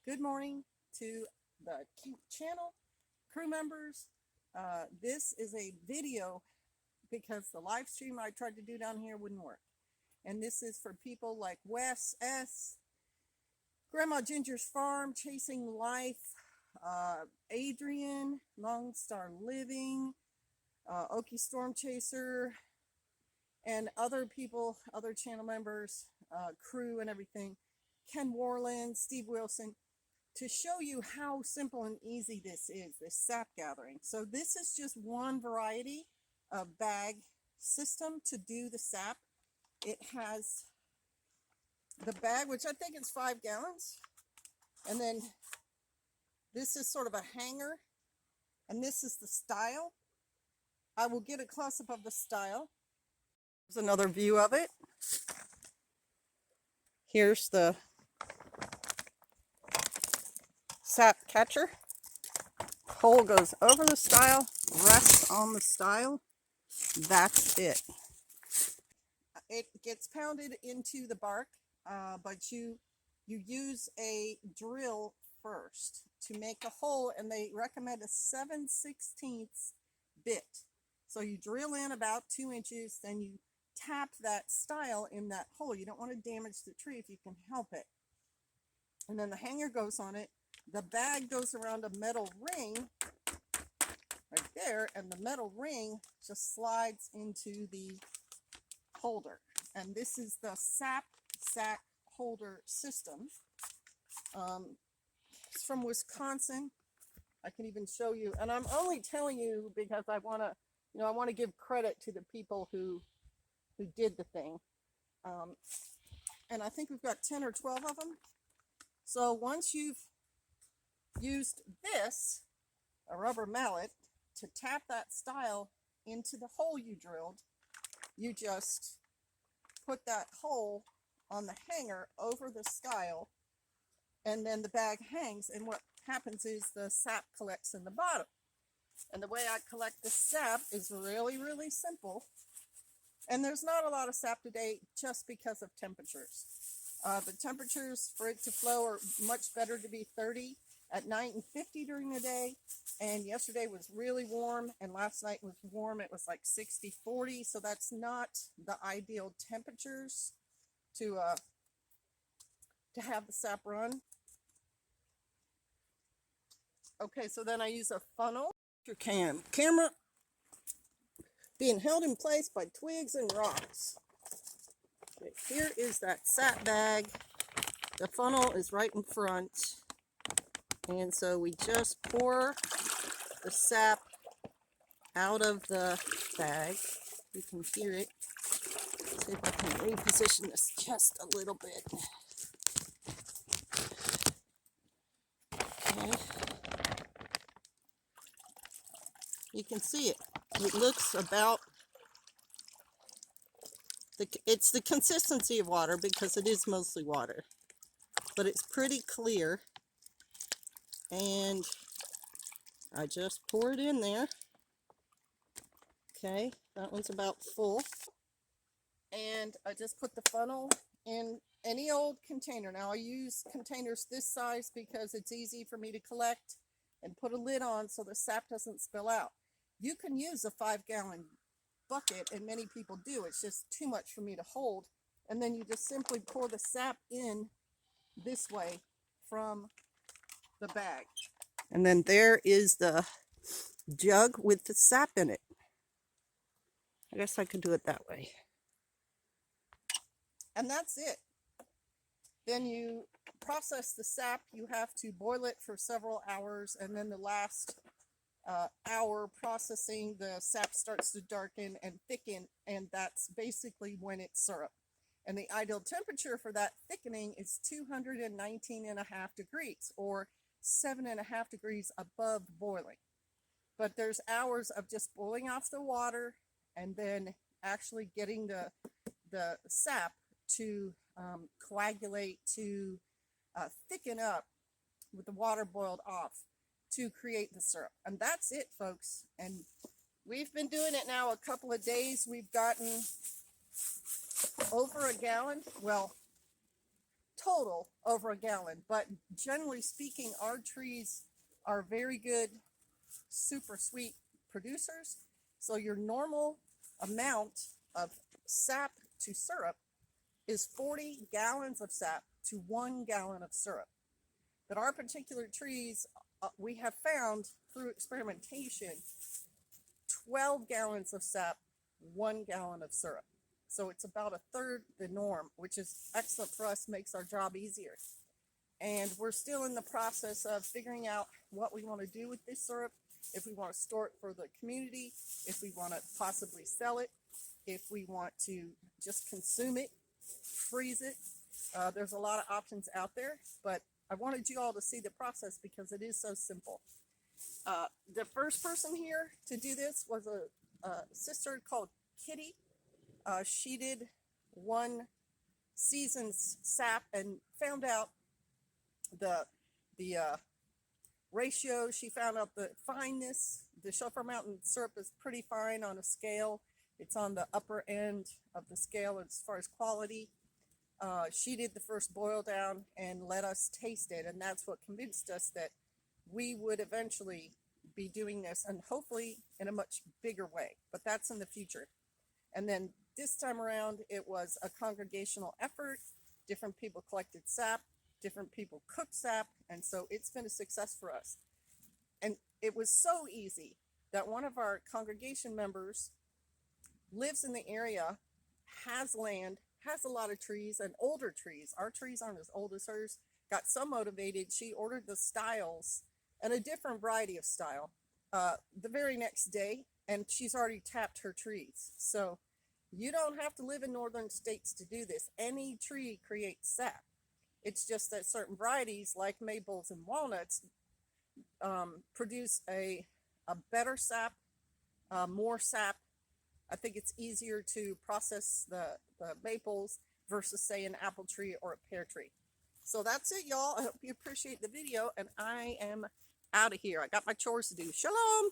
Good morning to the channel, crew members. This is a video because the live stream I tried to do down here wouldn't work. And this is for people like Wes S., Grandma Ginger's Farm, Chasing Life, Adrian, Long Star Living, Okie Storm Chaser, and other people, other channel members, crew and everything, Ken Warland, Steve Wilson, to show you how simple and easy this is, this sap gathering. So this is just one variety of bag system to do the sap. It has the bag, which I think is 5 gallons. And then this is sort of a hanger. And this is the style. I will get a close-up of the style. Here's another view of it. Here's the sap catcher. Hole goes over the style, rests on the style. That's it. It gets pounded into the bark, but you use a drill first to make a hole, and they recommend a 7/16 bit. So you drill in about 2 inches, then you tap that style in that hole. You don't want to damage the tree if you can help it. And then the hanger goes on it. The bag goes around a metal ring right there, and the metal ring just slides into the holder. And this is the sap sack holder system. It's from Wisconsin. I can even show you, and I'm only telling you because I want to, give credit to the people who did the thing. And I think we've got 10 or 12 of them. So once you've used this, a rubber mallet, to tap that style into the hole you drilled, you just put that hole on the hanger over the style, and then the bag hangs, and what happens is the sap collects in the bottom. And the way I collect the sap is really, really simple. And there's not a lot of sap today just because of temperatures. The temperatures for it to flow are much better to be 30 at night and 50 during the day. And yesterday was really warm, and last night was warm. It was like 60, 40. So that's not the ideal temperatures to have the sap run. Okay, so then I use a funnel. Your camera being held in place by twigs and rocks. Okay, here is that sap bag. The funnel is right in front. And so we just pour the sap out of the bag. You can hear it. See if I can reposition this just a little bit. Okay. You can see it. It looks about, it's the consistency of water because it is mostly water. But it's pretty clear. And I just pour it in there. Okay, that one's about full. And I just put the funnel in any old container. Now I use containers this size because it's easy for me to collect and put a lid on so the sap doesn't spill out. You can use a 5-gallon bucket, and many people do. It's just too much for me to hold. And then you just simply pour the sap in this way from the bag. And then there is the jug with the sap in it. I guess I could do it that way. And that's it. Then you process the sap. You have to boil it for several hours, and then the last hour processing, the sap starts to darken and thicken, and that's basically when it's syrup. And the ideal temperature for that thickening is 219.5 degrees, or 7.5 degrees above boiling. But there's hours of just boiling off the water and then actually getting the sap to coagulate, to thicken up with the water boiled off to create the syrup. And that's it, folks. And we've been doing it now a couple of days. We've gotten over a gallon. Well, total over a gallon. But generally speaking, our trees are very good, super sweet producers. So your normal amount of sap to syrup is 40 gallons of sap to 1 gallon of syrup. But our particular trees, we have found through experimentation, 12 gallons of sap, 1 gallon of syrup. So it's about a third the norm, which is excellent for us, makes our job easier. And we're still in the process of figuring out what we want to do with this syrup, if we want to store it for the community, if we want to possibly sell it, if we want to just consume it, freeze it. There's a lot of options out there, but I wanted you all to see the process because it is so simple. The first person here to do this was a sister called Kitty. She did 1 season's sap and found out the ratio. She found out the fineness. The Shofar Mountain syrup is pretty fine on a scale. It's on the upper end of the scale as far as quality. She did the first boil down and let us taste it, and that's what convinced us that we would eventually be doing this, and hopefully in a much bigger way, but that's in the future. And then this time around, it was a congregational effort. Different people collected sap, different people cooked sap, and so it's been a success for us. And it was so easy that one of our congregation members lives in the area, has land, has a lot of trees, and older trees. Our trees aren't as old as hers. Got so motivated, she ordered the styles and a different variety of style the very next day, and she's already tapped her trees. So you don't have to live in northern states to do this. Any tree creates sap. It's just that certain varieties, like maples and walnuts, produce a better sap, more sap. I think it's easier to process the maples versus, say, an apple tree or a pear tree. So that's it, y'all. I hope you appreciate the video, and I am out of here. I got my chores to do. Shalom!